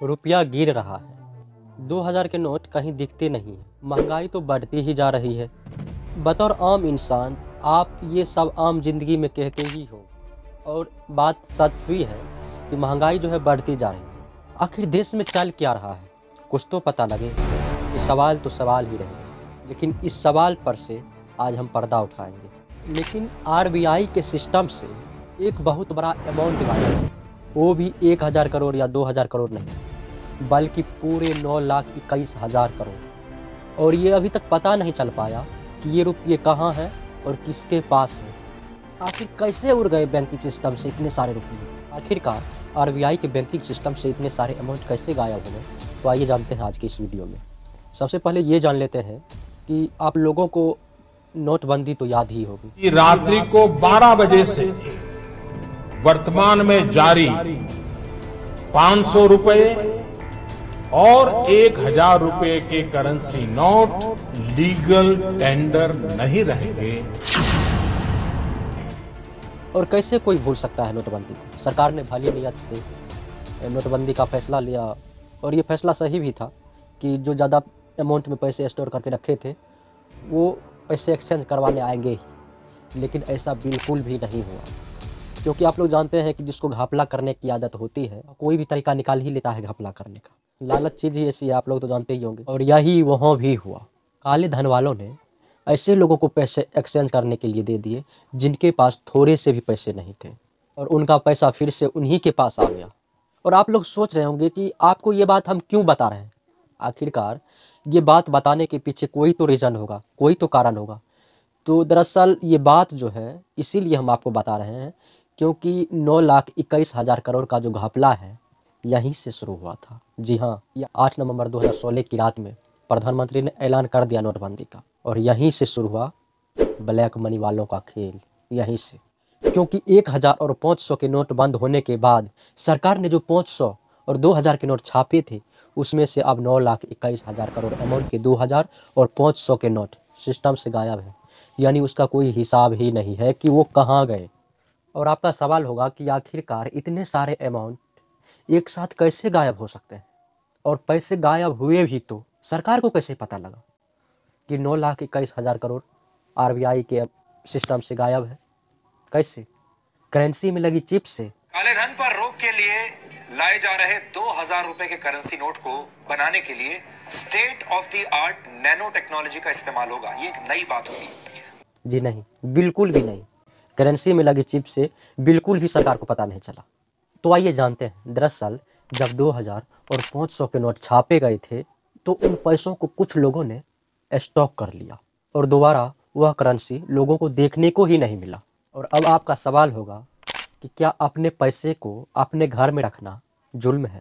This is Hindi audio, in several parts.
रुपया गिर रहा है। 2000 के नोट कहीं दिखते नहीं हैं। महंगाई तो बढ़ती ही जा रही है। बतौर आम इंसान आप ये सब आम जिंदगी में कहते ही हो, और बात सच भी है कि महंगाई जो है बढ़ती जा रही है। आखिर देश में चल क्या रहा है, कुछ तो पता लगे। ये सवाल तो सवाल ही रहेगा, लेकिन इस सवाल पर से आज हम पर्दा उठाएंगे। लेकिन आरबीआई के सिस्टम से एक बहुत बड़ा अमाउंट गायब है। वो भी 1000 करोड़ या 2000 करोड़ नहीं, बल्कि पूरे 9,21,000 करोड़। और ये अभी तक पता नहीं चल पाया कि ये रुपये कहाँ हैं और किसके पास है। आखिर कैसे उड़ गए बैंकिंग सिस्टम से इतने सारे रुपये? आखिरकार आरबीआई के बैंकिंग सिस्टम से इतने सारे अमाउंट कैसे गायब हो गए? तो आइए जानते हैं आज की इस वीडियो में। सबसे पहले ये जान लेते हैं कि आप लोगों को नोटबंदी तो याद ही होगी। रात्रि को 12 बजे से वर्तमान में जारी 500 रुपए और 1000 रुपए के करेंसी नोट लीगल टेंडर नहीं रहेंगे। और कैसे कोई भूल सकता है नोटबंदी को? सरकार ने भली नीयत से नोटबंदी का फैसला लिया, और ये फैसला सही भी था कि जो ज़्यादा अमाउंट में पैसे स्टोर करके रखे थे वो पैसे एक्सचेंज करवाने आएंगे ही। लेकिन ऐसा बिल्कुल भी नहीं हुआ, क्योंकि आप लोग जानते हैं कि जिसको घपला करने की आदत होती है कोई भी तरीका निकाल ही लेता है घपला करने का। लालच चीज़ ही ऐसी है, आप लोग तो जानते ही होंगे। और यही वहाँ भी हुआ। काले धन वालों ने ऐसे लोगों को पैसे एक्सचेंज करने के लिए दे दिए जिनके पास थोड़े से भी पैसे नहीं थे, और उनका पैसा फिर से उन्हीं के पास आ गया। और आप लोग सोच रहे होंगे कि आपको ये बात हम क्यों बता रहे हैं। आखिरकार ये बात बताने के पीछे कोई तो रीज़न होगा, कोई तो कारण होगा। तो दरअसल ये बात जो है इसीलिए हम आपको बता रहे हैं क्योंकि 9,21,000 करोड़ का जो घपला है यहीं से शुरू हुआ था। जी हाँ, यह 8 नवंबर 2016 की रात में प्रधानमंत्री ने ऐलान कर दिया नोटबंदी का, और यहीं से शुरू हुआ ब्लैक मनी वालों का खेल। यहीं से, क्योंकि 1000 और 500 के नोट बंद होने के बाद सरकार ने जो 500 और 2000 के नोट छापे थे उसमें से अब 9,21,000 करोड़ अमाउंट के 2000 और 500 के नोट सिस्टम से गायब है। यानी उसका कोई हिसाब ही नहीं है कि वो कहाँ गए। और आपका सवाल होगा कि आखिरकार इतने सारे अमाउंट एक साथ कैसे गायब हो सकते हैं, और पैसे गायब हुए भी तो सरकार को कैसे पता लगा कि 9,21,000 करोड़ आरबीआई के सिस्टम से गायब है? कैसे? करेंसी में लगी चिप से। काले धन पर रोक के लिए लाए जा रहे 2000 रुपए के करेंसी नोट को बनाने के लिए state of the art nano technology का इस्तेमाल होगा। ये एक नई बात होगी। जी नहीं, बिल्कुल भी नहीं। करेंसी में लगी चिप से बिल्कुल भी सरकार को पता नहीं चला। तो आइए जानते हैं। दरअसल जब 2000 और 500 के नोट छापे गए थे तो उन पैसों को कुछ लोगों ने स्टॉक कर लिया, और दोबारा वह करेंसी लोगों को देखने को ही नहीं मिला। और अब आपका सवाल होगा कि क्या अपने पैसे को अपने घर में रखना जुल्म है?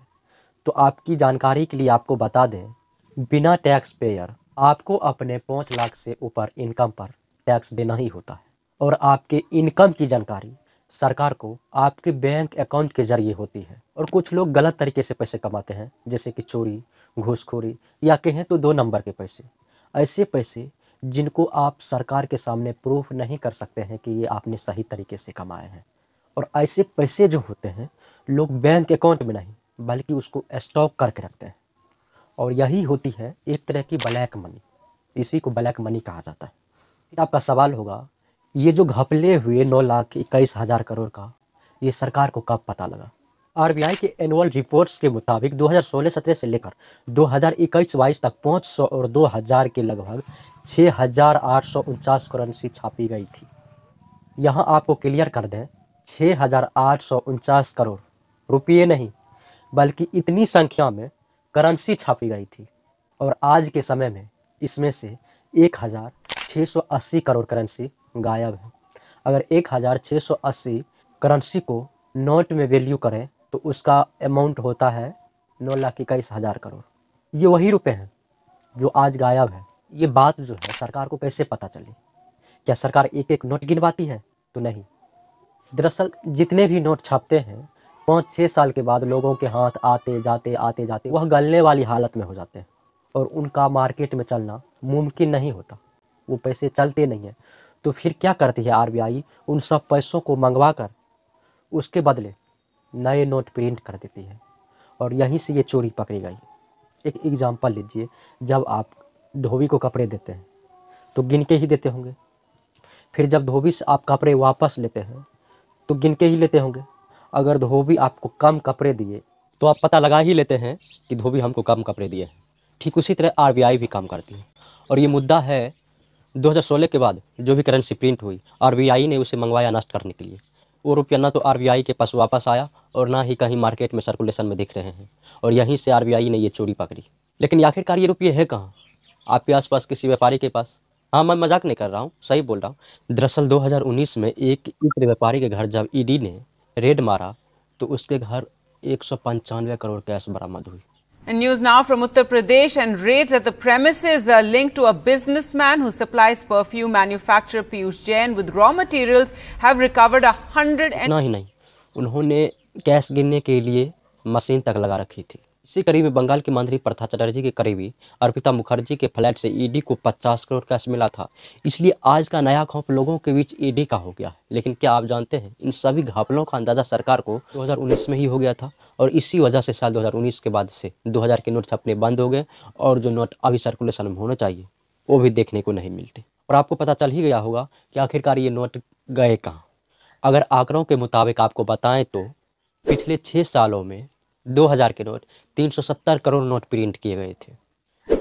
तो आपकी जानकारी के लिए आपको बता दें, बिना टैक्स पेयर आपको अपने 5 लाख से ऊपर इनकम पर टैक्स देना ही होता है। और आपके इनकम की जानकारी सरकार को आपके बैंक अकाउंट के जरिए होती है। और कुछ लोग गलत तरीके से पैसे कमाते हैं, जैसे कि चोरी, घूसखोरी, या कहें तो 2 नंबर के पैसे। ऐसे पैसे जिनको आप सरकार के सामने प्रूफ नहीं कर सकते हैं कि ये आपने सही तरीके से कमाए हैं। और ऐसे पैसे जो होते हैं लोग बैंक अकाउंट में नहीं बल्कि उसको स्टॉक करके रखते हैं, और यही होती है एक तरह की ब्लैक मनी। इसी को ब्लैक मनी कहा जाता है। फिर आपका सवाल होगा, ये जो घपले हुए 9,21,000 करोड़ का, ये सरकार को कब पता लगा? आरबीआई के एनुअल रिपोर्ट्स के मुताबिक 2016-17 से लेकर 2021-22 तक 500 और 2000 के लगभग 6,849 करेंसी छापी गई थी। यहाँ आपको क्लियर कर दें, 6,849 करोड़ रुपये नहीं, बल्कि इतनी संख्या में करेंसी छापी गई थी। और आज के समय में इसमें से 1,680 करोड़ करेंसी गायब है। अगर 1,680 करेंसी को नोट में वैल्यू करें तो उसका अमाउंट होता है 9,21,000 करोड़। ये वही रुपए हैं जो आज गायब है। ये बात जो है सरकार को कैसे पता चली? क्या सरकार एक एक नोट गिनवाती है? तो नहीं। दरअसल जितने भी नोट छापते हैं 5-6 साल के बाद लोगों के हाथ आते जाते वह गलने वाली हालत में हो जाते हैं, और उनका मार्केट में चलना मुमकिन नहीं होता। वो पैसे चलते नहीं हैं। तो फिर क्या करती है आरबीआई? उन सब पैसों को मंगवा कर उसके बदले नए नोट प्रिंट कर देती है। और यहीं से ये चोरी पकड़ी गई। एक एग्जांपल लीजिए, जब आप धोबी को कपड़े देते हैं तो गिन के ही देते होंगे, फिर जब धोबी से आप कपड़े वापस लेते हैं तो गिन के ही लेते होंगे। अगर धोबी आपको कम कपड़े दिए तो आप पता लगा ही लेते हैं कि धोबी हमको कम कपड़े दिए हैं। ठीक उसी तरह आरबीआई भी काम करती है, और ये मुद्दा है 2016 के बाद जो भी करेंसी प्रिंट हुई, आरबीआई ने उसे मंगवाया नष्ट करने के लिए। वो रुपया ना तो आरबीआई के पास वापस आया और ना ही कहीं मार्केट में सर्कुलेशन में दिख रहे हैं, और यहीं से आरबीआई ने ये चोरी पकड़ी। लेकिन आखिरकार ये रुपये है कहाँ? आपके आसपास किसी व्यापारी के पास? हाँ, मैं मजाक नहीं कर रहा हूँ, सही बोल रहा हूँ। दरअसल 2019 में एक इत्र व्यापारी के घर जब ईडी ने रेड मारा तो उसके घर 195 करोड़ कैश बरामद हुई। And news now from Uttar Pradesh, and raids at the premises are linked to a businessman who supplies perfume manufacturer Piyush Jain with raw materials have recovered 100 and... इतना ही नहीं, उन्होंने कैश गिनने के लिए मशीन तक लगा रखी थी। इसी कड़ी में बंगाल की मंत्री प्रथा चटर्जी के करीबी अर्पिता मुखर्जी के फ्लैट से ईडी को 50 करोड़ कैश मिला था। इसलिए आज का नया खौफ लोगों के बीच ईडी का हो गया है। लेकिन क्या आप जानते हैं, इन सभी घपलों का अंदाजा सरकार को 2019 में ही हो गया था, और इसी वजह से साल 2019 के बाद से 2000 के नोट छपने बंद हो गए, और जो नोट अभी सर्कुलेशन में होने चाहिए वो भी देखने को नहीं मिलते। और आपको पता चल ही गया होगा कि आखिरकार ये नोट गए कहाँ। अगर आंकड़ों के मुताबिक आपको बताएं तो पिछले 6 सालों में 2000 के नोट 370 करोड़ नोट प्रिंट किए गए थे,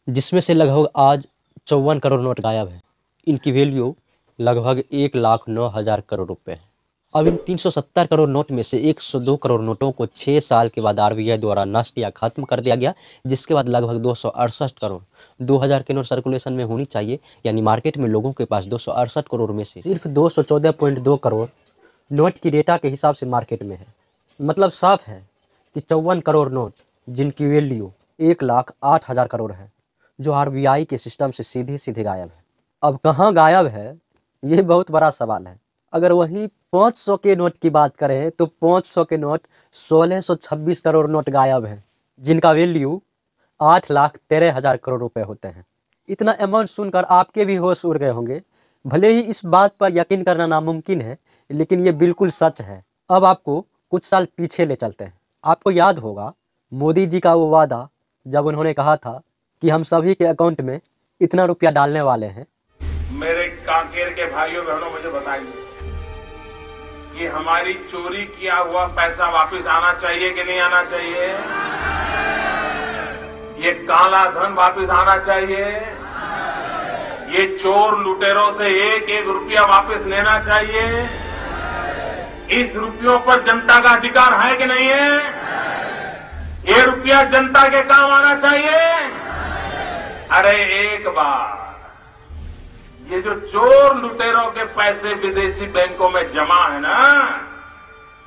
जिसमें से लगभग आज 54 करोड़ नोट गायब है। इनकी वैल्यू लगभग 1,09,000 करोड़ रुपए है। अब इन 370 करोड़ नोट में से 102 करोड़ नोटों को 6 साल के बाद आरबीआई द्वारा नष्ट या खत्म कर दिया गया, जिसके बाद लगभग 268 करोड़ 2000 के नोट सर्कुलेशन में होनी चाहिए। यानी मार्केट में लोगों के पास 268 करोड़ में से सिर्फ 214.2 करोड़ नोट की डेटा के हिसाब से मार्केट में है। मतलब साफ है कि 54 करोड़ नोट जिनकी वैल्यू 1,08,000 करोड़ है, जो आरबीआई के सिस्टम से सीधे सीधे गायब है। अब कहाँ गायब है, ये बहुत बड़ा सवाल है। अगर वही 500 के नोट की बात करें तो 500 के नोट 1626 करोड़ नोट गायब हैं, जिनका वैल्यू 8,13,000 करोड़ रुपए होते हैं। इतना अमाउंट सुनकर आपके भी होश उड़ गए होंगे। भले ही इस बात पर यकीन करना नामुमकिन है, लेकिन ये बिल्कुल सच है। अब आपको कुछ साल पीछे ले चलते हैं। आपको याद होगा मोदी जी का वो वादा, जब उन्होंने कहा था कि हम सभी के अकाउंट में इतना रुपया डालने वाले हैं। मेरे कांकेर के भाइयों बहनों, मुझे बताइए कि हमारी चोरी किया हुआ पैसा वापस आना चाहिए कि नहीं आना चाहिए? ये काला धन वापस आना चाहिए? ये चोर लुटेरों से एक एक रुपया वापस लेना चाहिए? इस रुपयों पर जनता का अधिकार है कि नहीं है? ये रुपया जनता के काम आना चाहिए। अरे एक बार ये जो चोर लुटेरों के पैसे विदेशी बैंकों में जमा है ना,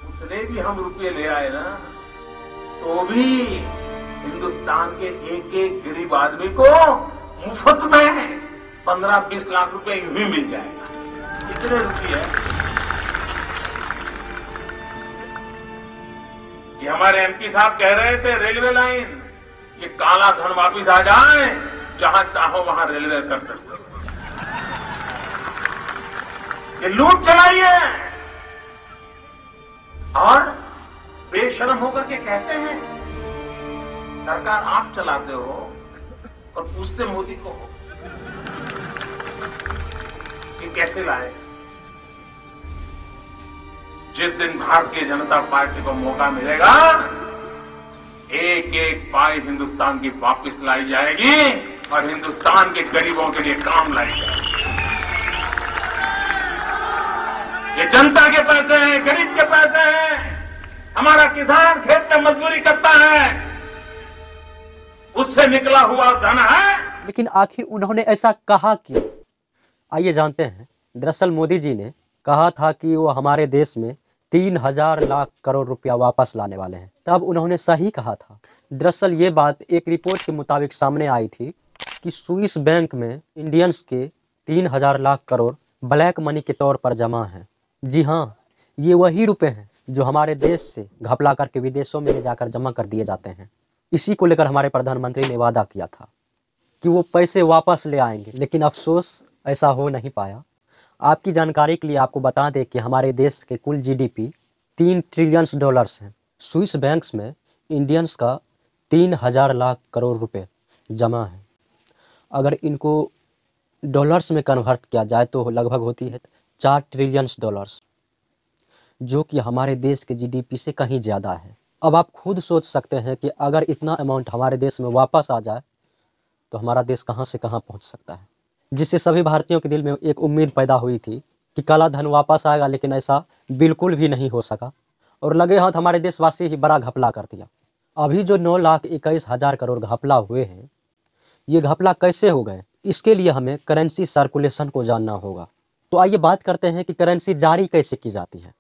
उतने भी हम रुपये ले आए ना, तो भी हिंदुस्तान के एक एक गरीब आदमी को मुफ्त में 15-20 लाख रुपए यूं ही मिल जाएगा। कितने रुपये? ये हमारे एमपी साहब कह रहे थे, रेलवे लाइन, ये काला धन वापिस आ जाए, जहां चाहो वहां रेलवे कर सकते। ये लूट चलाइए और बेशर्म होकर के कहते हैं सरकार आप चलाते हो, और पूछते मोदी को कि कैसे लाए। जिस दिन भारतीय जनता पार्टी को मौका मिलेगा, एक एक पाई हिंदुस्तान की वापस लाई जाएगी और हिंदुस्तान के गरीबों के लिए काम लाई जाएगी। ये जनता के पैसे हैं, गरीब के पैसे हैं। हमारा किसान खेत में मजदूरी करता है, उससे निकला हुआ धन है। लेकिन आखिर उन्होंने ऐसा कहा क्यों? आइए जानते हैं। दरअसल मोदी जी ने कहा था कि वो हमारे देश में 3,000 लाख करोड़ रुपया वापस लाने वाले हैं, तब उन्होंने सही कहा था। दरअसल ये बात एक रिपोर्ट के मुताबिक सामने आई थी कि स्विस बैंक में इंडियंस के 3,000 लाख करोड़ ब्लैक मनी के तौर पर जमा हैं। जी हाँ, ये वही रुपए हैं जो हमारे देश से घपला करके विदेशों में ले जाकर जमा कर दिए जाते हैं। इसी को लेकर हमारे प्रधानमंत्री ने वादा किया था कि वो पैसे वापस ले आएंगे, लेकिन अफसोस ऐसा हो नहीं पाया। आपकी जानकारी के लिए आपको बता दें कि हमारे देश के कुल जीडीपी $3 ट्रिलियन हैं। स्विस बैंक्स में इंडियंस का 3000 लाख करोड़ रुपए जमा है। अगर इनको डॉलर्स में कन्वर्ट किया जाए तो लगभग होती है 4 ट्रिलियन डॉलर्स, जो कि हमारे देश के जीडीपी से कहीं ज़्यादा है। अब आप खुद सोच सकते हैं कि अगर इतना अमाउंट हमारे देश में वापस आ जाए तो हमारा देश कहाँ से कहाँ पहुँच सकता है, जिससे सभी भारतीयों के दिल में एक उम्मीद पैदा हुई थी कि काला धन वापस आएगा, लेकिन ऐसा बिल्कुल भी नहीं हो सका और लगे हाथ हमारे देशवासी ही बड़ा घपला कर दिया। अभी जो 9,21,000 करोड़ घपला हुए हैं, ये घपला कैसे हो गए, इसके लिए हमें करेंसी सर्कुलेशन को जानना होगा। तो आइए बात करते हैं कि करेंसी जारी कैसे की जाती है।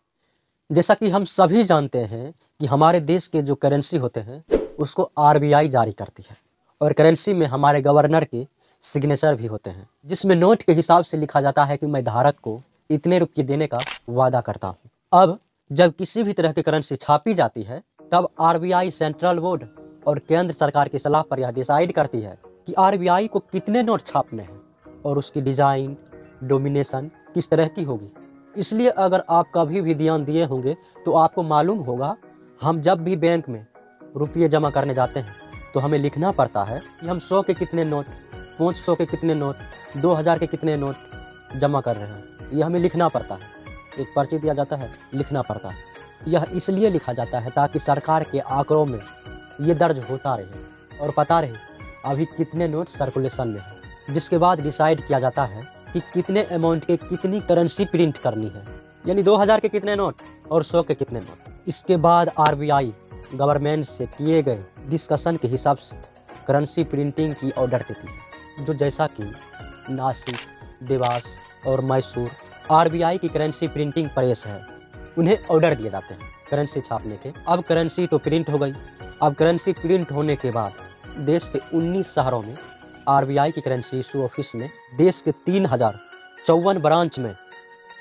जैसा कि हम सभी जानते हैं कि हमारे देश के जो करेंसी होते हैं उसको आरबीआई जारी करती है, और करेंसी में हमारे गवर्नर के सिग्नेचर भी होते हैं, जिसमें नोट के हिसाब से लिखा जाता है कि मैं धारक को इतने रुपये देने का वादा करता हूँ। अब जब किसी भी तरह की करेंसी छापी जाती है तब आरबीआई सेंट्रल बोर्ड और केंद्र सरकार की सलाह पर यह डिसाइड करती है कि आरबीआई को कितने नोट छापने हैं और उसकी डिजाइन डोमिनेशन किस तरह की होगी। इसलिए अगर आप कभी भी ध्यान दिए होंगे तो आपको मालूम होगा, हम जब भी बैंक में रुपये जमा करने जाते हैं तो हमें लिखना पड़ता है कि हम 100 के कितने नोट, 500 के कितने नोट, 2000 के कितने नोट जमा कर रहे हैं। ये हमें लिखना पड़ता है, एक पर्ची दिया जाता है, लिखना पड़ता है। यह इसलिए लिखा जाता है ताकि सरकार के आंकड़ों में ये दर्ज होता रहे और पता रहे अभी कितने नोट सर्कुलेशन में है, जिसके बाद डिसाइड किया जाता है कि कितने अमाउंट के कितनी करेंसी प्रिंट करनी है, यानी 2000 के कितने नोट और 100 के कितने नोट। इसके बाद आरबीआई गवर्नमेंट से किए गए डिस्कशन के हिसाब से करेंसी प्रिंटिंग की ऑर्डर देती है, जो जैसा कि नासिक, देवास और मैसूर आरबीआई की करेंसी प्रिंटिंग प्रेस है, उन्हें ऑर्डर दिए जाते हैं करेंसी छापने के। अब करेंसी तो प्रिंट हो गई। अब करेंसी प्रिंट होने के बाद देश के 19 शहरों में आरबीआई की करेंसी इशू ऑफिस में देश के 3054 ब्रांच में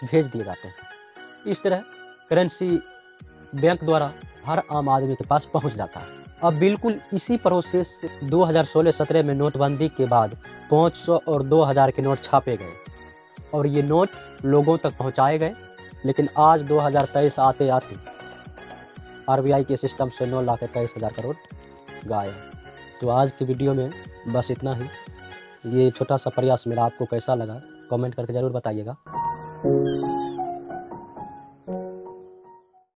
भेज दिए जाते हैं। इस तरह करेंसी बैंक द्वारा हर आम आदमी के पास पहुंच जाता है। अब बिल्कुल इसी प्रोसेस से 2016-17 में नोटबंदी के बाद 500 और 2000 के नोट छापे गए और ये नोट लोगों तक पहुंचाए गए। लेकिन आज 2023 आते आते आरबीआई के सिस्टम से 9,21,000 करोड़ गायब। तो आज की वीडियो में बस इतना ही। ये छोटा सा प्रयास मेरा आपको कैसा लगा कमेंट करके ज़रूर बताइएगा।